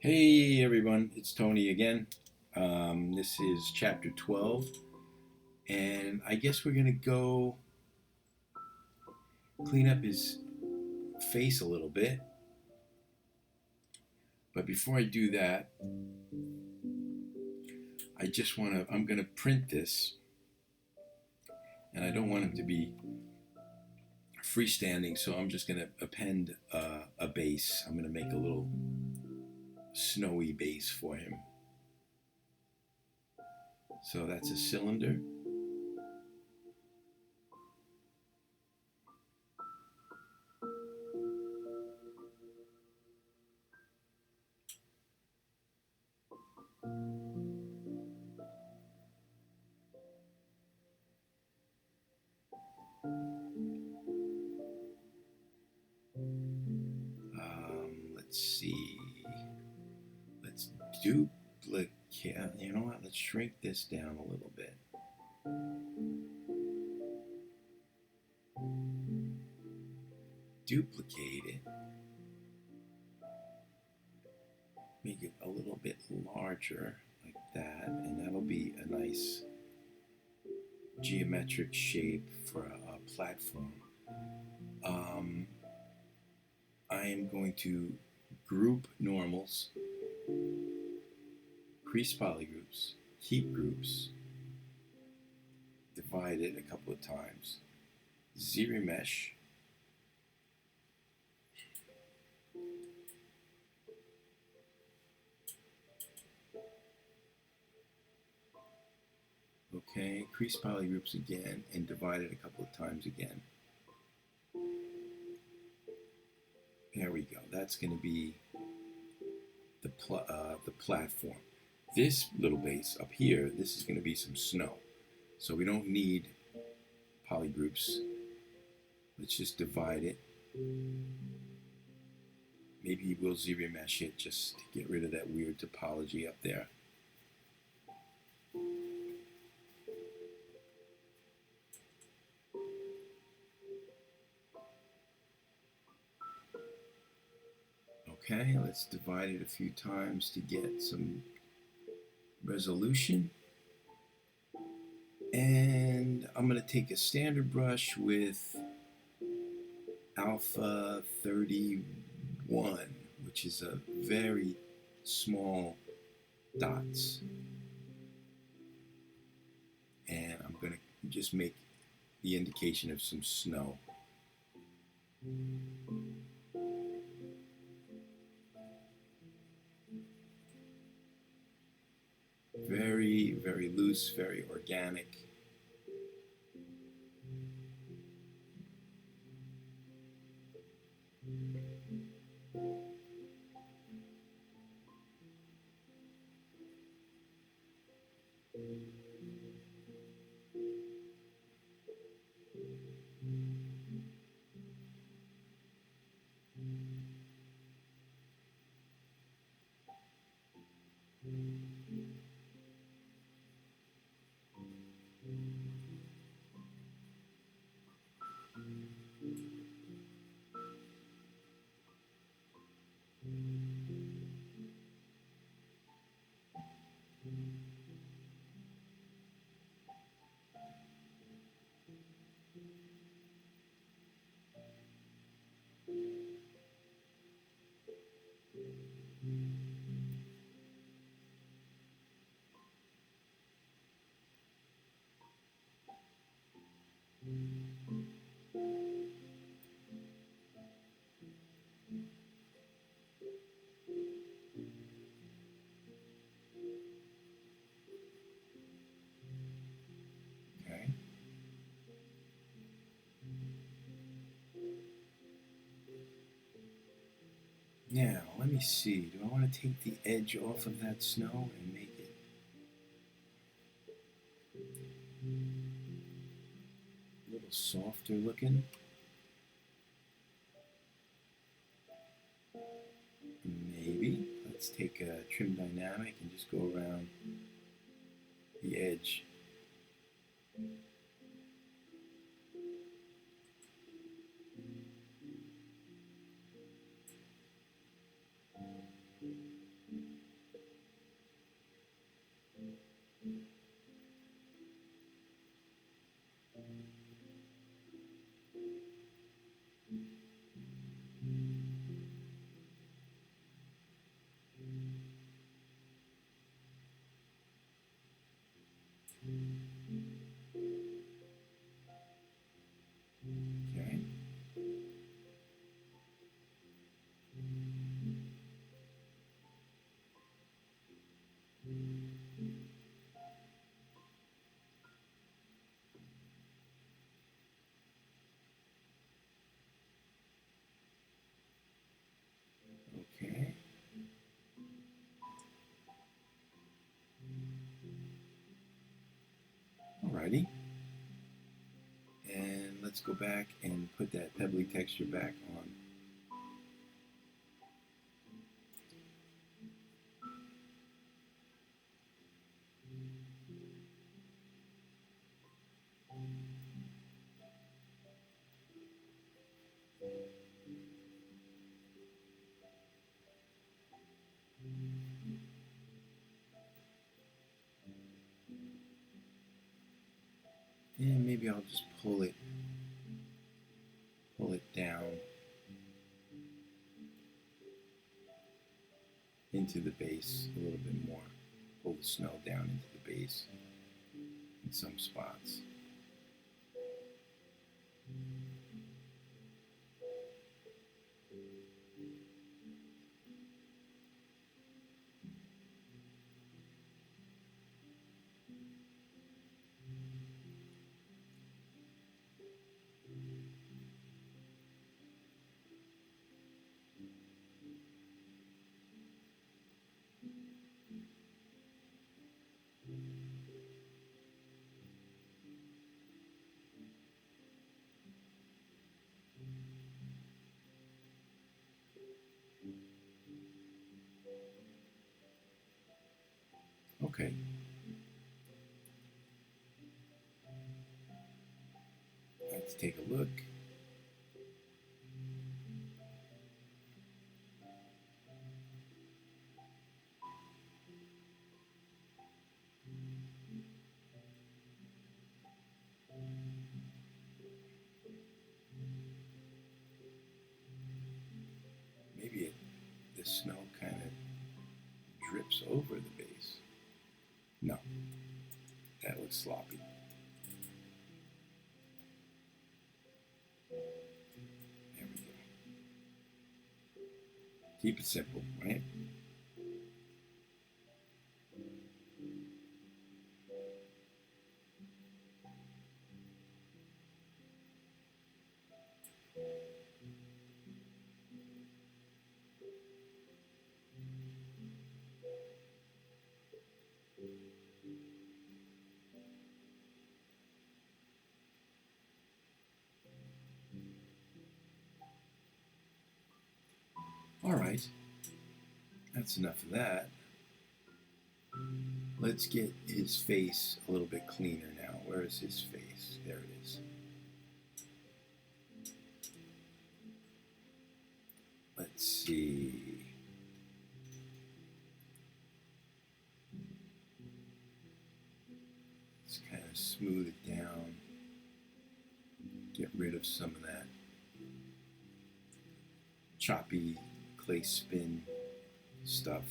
Hey everyone, it's Tony again. This is chapter 12, and I guess we're gonna go clean up his face a little bit. But before I do that, I'm gonna print this, and I don't want him to be freestanding, so I'm just gonna append a base. I'm gonna make a little snowy base for him. So that's a cylinder. Let's see. Let's duplicate. You know what? Let's shrink this down a little bit. Duplicate it. Make it a little bit larger, like that, and that'll be a nice geometric shape for a platform. I am going to group normals, crease polygroups, keep groups, divide it a couple of times, ZRemesh, okay, crease polygroups again, and divide it a couple of times again. There we go. That's going to be the platform. This little base up here, this is going to be some snow. So we don't need polygroups. Let's just divide it. Maybe we'll ZRemesh it just to get rid of that weird topology up there. Okay, let's divide it a few times to get some resolution. And I'm going to take a standard brush with alpha 31, which is a very small dots. And I'm going to just make the indication of some snow. Very, very loose, very organic. Okay. Now, let me see. Do I want to take the edge off of that snow and make it a little softer looking? Maybe. Let's take a trim dynamic and just go around the edge. Alrighty. And let's go back and put that pebbly texture back on. And maybe I'll just pull it down into the base a little bit more. Pull the snow down into the base in some spots. Okay. Let's take a look. Maybe the snow kind of drips over the base. No, that looks sloppy. There we go. Keep it simple, right? All right, that's enough of that. Let's get his face a little bit cleaner now. Where is his face? There it is. Let's see. Let's kind of smooth it down. Get rid of some of that choppy clay spin stuff.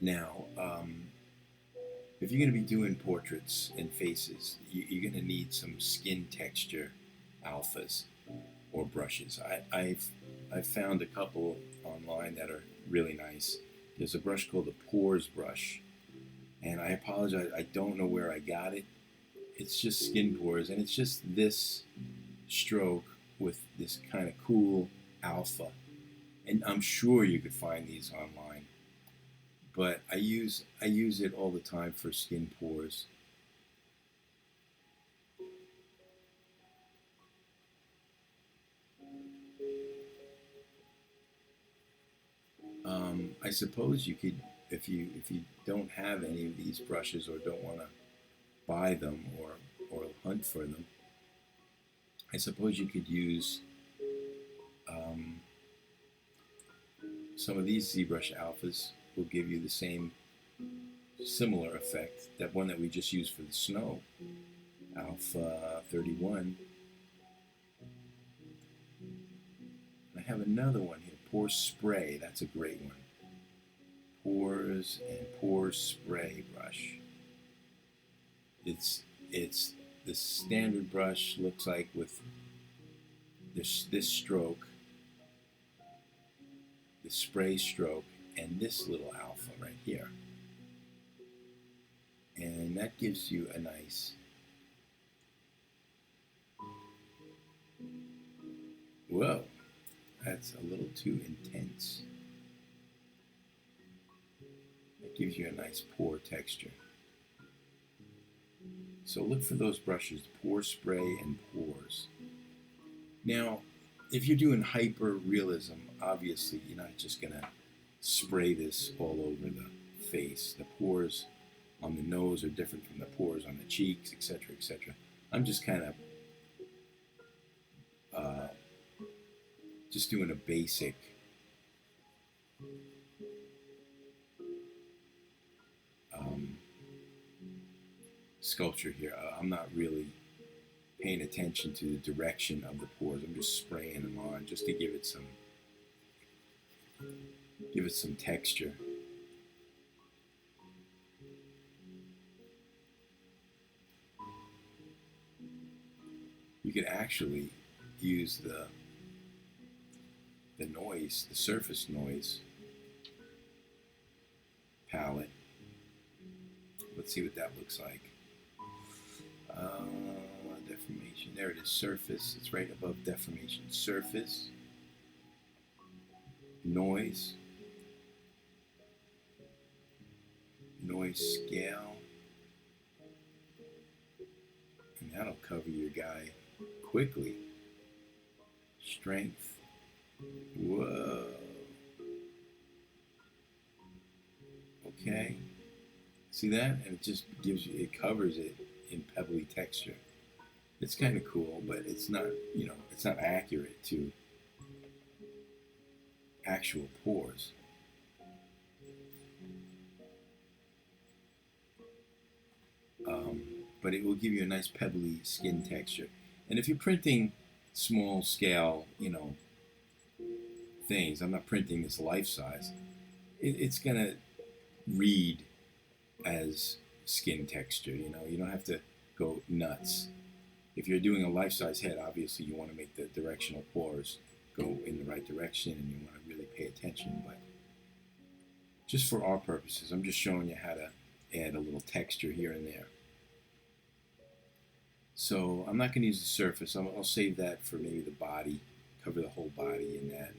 Now, if you're going to be doing portraits and faces, you're going to need some skin texture alphas or brushes. I've found a couple online that are really nice. There's a brush called the Pores brush, and I apologize, I don't know where I got it. It's just skin pores, and it's just this stroke with this kind of cool alpha. And I'm sure you could find these online, but I use it all the time for skin pores. I suppose you could, if you don't have any of these brushes or don't want to buy them or hunt for them, I suppose you could use some of these ZBrush alphas. Will give you the same similar effect. That one that we just used for the snow, Alpha 31. I have another one here, Pore Spray. That's a great one. Pores and Pore Spray brush. It's the standard brush, looks like with this stroke, the spray stroke, and this little alpha right here. And that gives you a nice, whoa, that's a little too intense. That gives you a nice pore texture. So look for those brushes, pore spray and pores. Now, if you're doing hyper realism, obviously you're not just gonna spray this all over the face. The pores on the nose are different from the pores on the cheeks, etc., etc. I'm just kind of just doing a basic sculpture here. I'm not really paying attention to the direction of the pores. I'm just spraying them on just to give it some texture. You could actually use the noise, the surface noise palette. Let's see what that looks like. Deformation, there it is, surface, it's right above deformation. Surface, noise, noise scale, and that'll cover your guy quickly. Strength, whoa, okay, see that? And it just gives you, it covers it in pebbly texture. It's kind of cool, but it's not, it's not accurate to actual pores. But it will give you a nice pebbly skin texture. And if you're printing small scale, things, I'm not printing this life size, it's gonna read as skin texture. You don't have to go nuts. If you're doing a life-size head, obviously you want to make the directional pores go in the right direction, and you want to really pay attention. But just for our purposes, I'm just showing you how to add a little texture here and there. So I'm not going to use the surface. I'll save that for maybe the body, cover the whole body in that.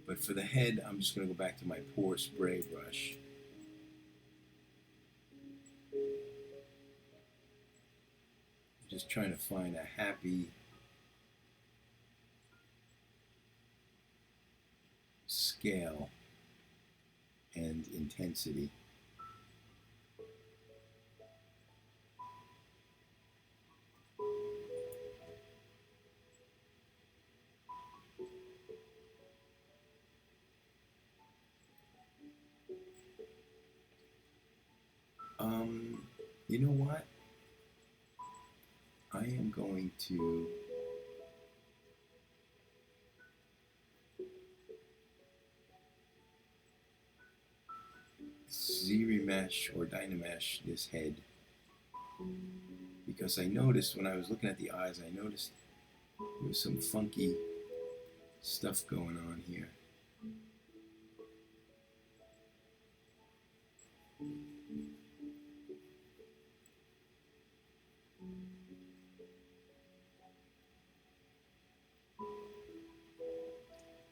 But for the head, I'm just going to go back to my pore spray brush. Just trying to find a happy scale and intensity. You know what? I am going to Z-remesh or Dynamesh this head, because I noticed when I was looking at the eyes, I noticed there was some funky stuff going on here.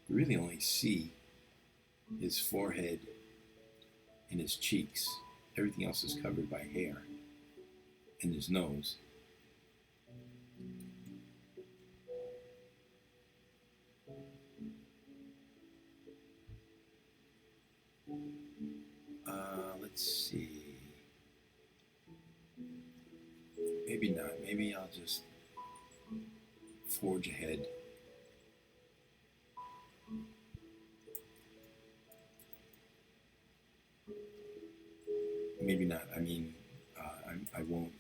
You really only see his forehead and his cheeks. Everything else is covered by hair, and his nose. Let's see. Maybe not. Maybe I'll just forge ahead. Maybe not. I mean, I won't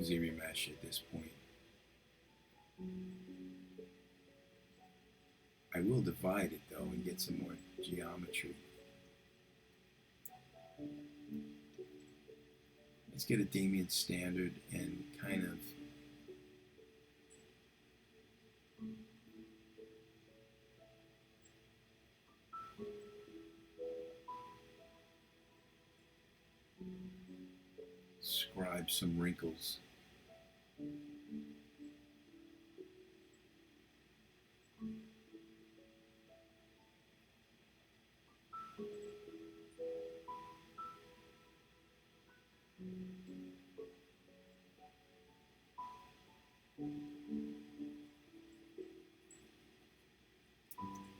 Z-remesh at this point. I will divide it though and get some more geometry. Let's get a Damien standard and kind of describe some wrinkles.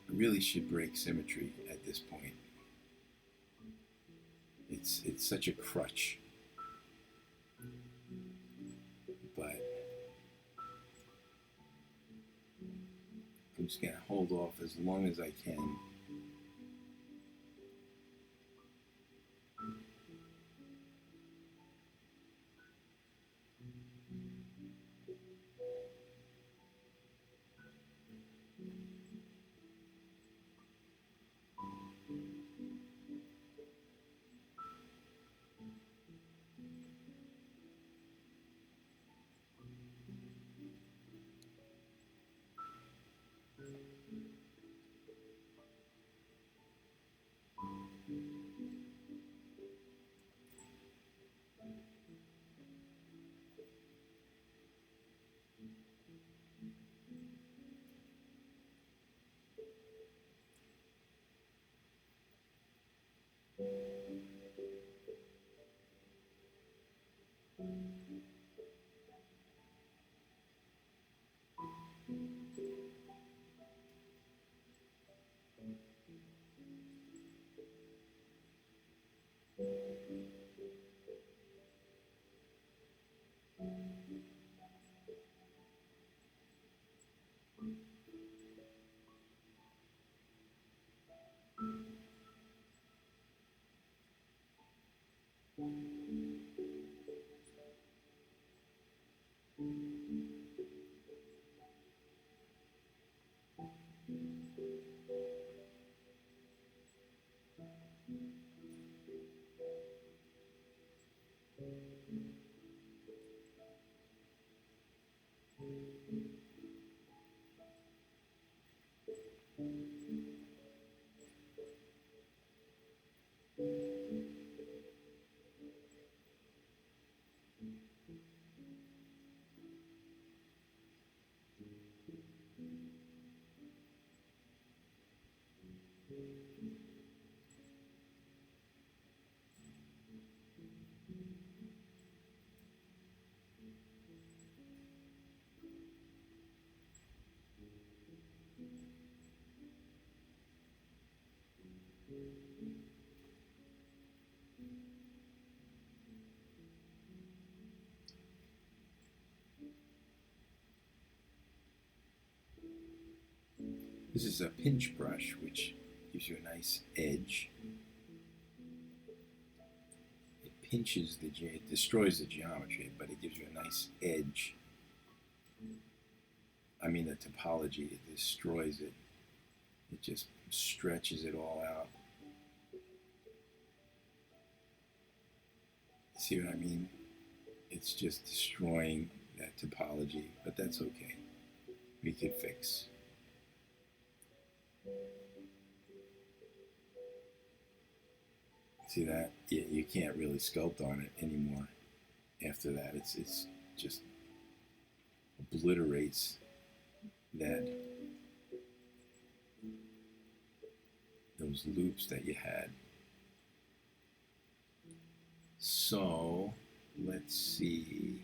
I really should break symmetry at this point. It's such a crutch. But I'm just going to hold off as long as I can. This is a pinch brush, which gives you a nice edge. It pinches it destroys the geometry, but it gives you a nice edge. I mean, the topology, it destroys it. It just stretches it all out. See what I mean? It's just destroying that topology, but that's okay. We can fix. See that? Yeah, you can't really sculpt on it anymore after that. It's just obliterates that those loops that you had. So let's see.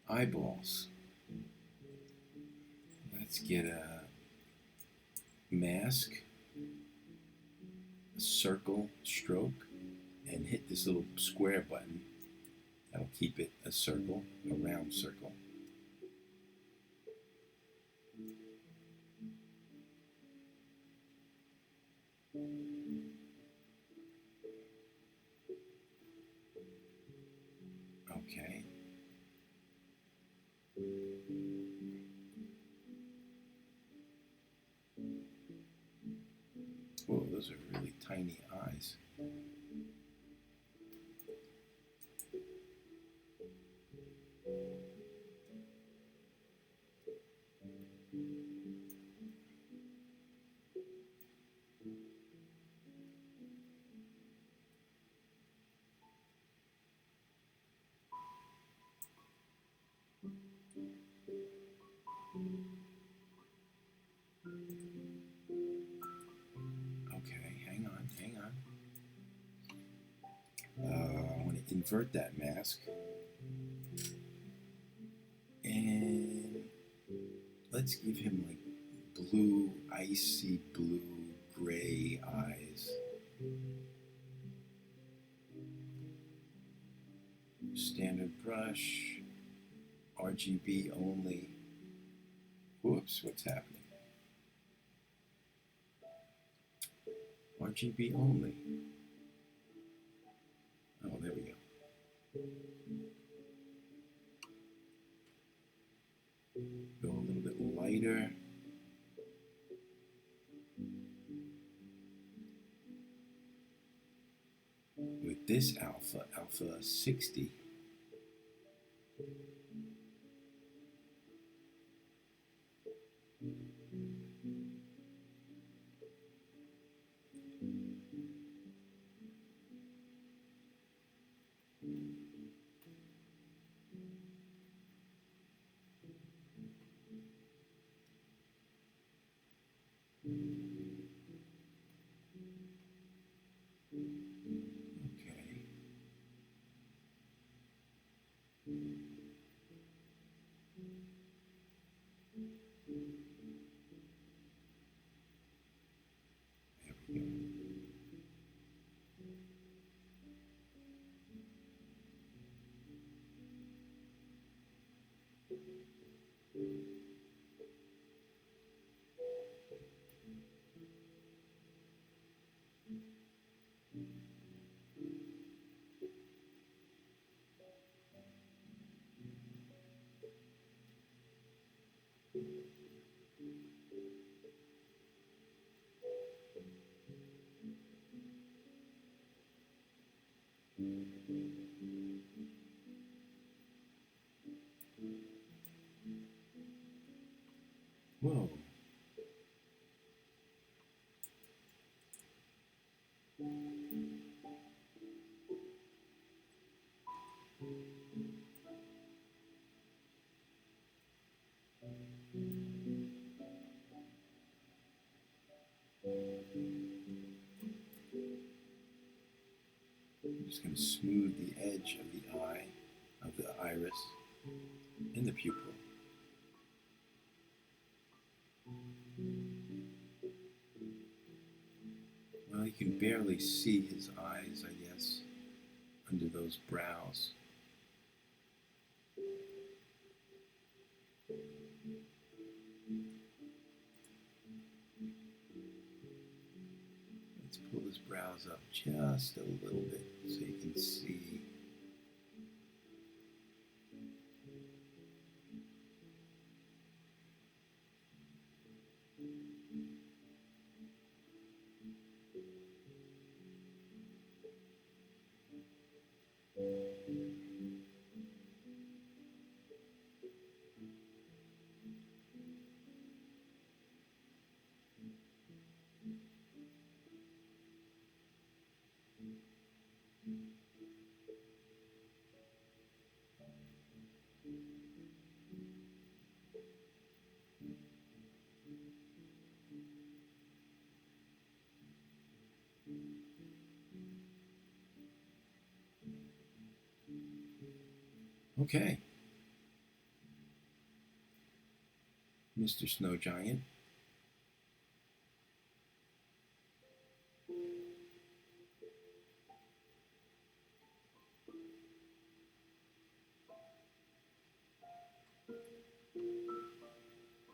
Eyeballs. Let's get a mask, a circle stroke, and hit this little square button. That'll keep it a circle, a round circle. Okay. Whoa, those are really tiny eyes. invert that mask. And let's give him like blue, icy blue, gray eyes. Standard brush, RGB only. Whoops, what's happening? RGB only. Oh, there we go. Go a little bit lighter. With this alpha 60. Okay. There we go. Whoa. I'm just going to smooth the edge of the eye, of the iris, and the pupil. Well, you can barely see his eyes, I guess, under those brows. Let's pull his brows up just a little bit so you can see. Okay. Mr. Snow Giant.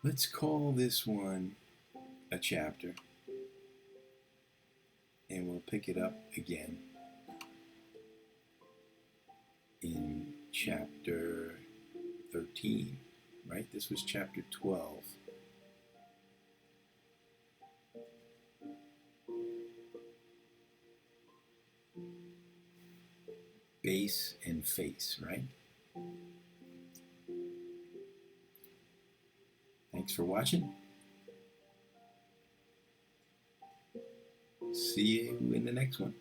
Let's call this one a chapter, and we'll pick it up again in chapter 13, right? This was chapter 12. Base and face, right? Thanks for watching. See you in the next one.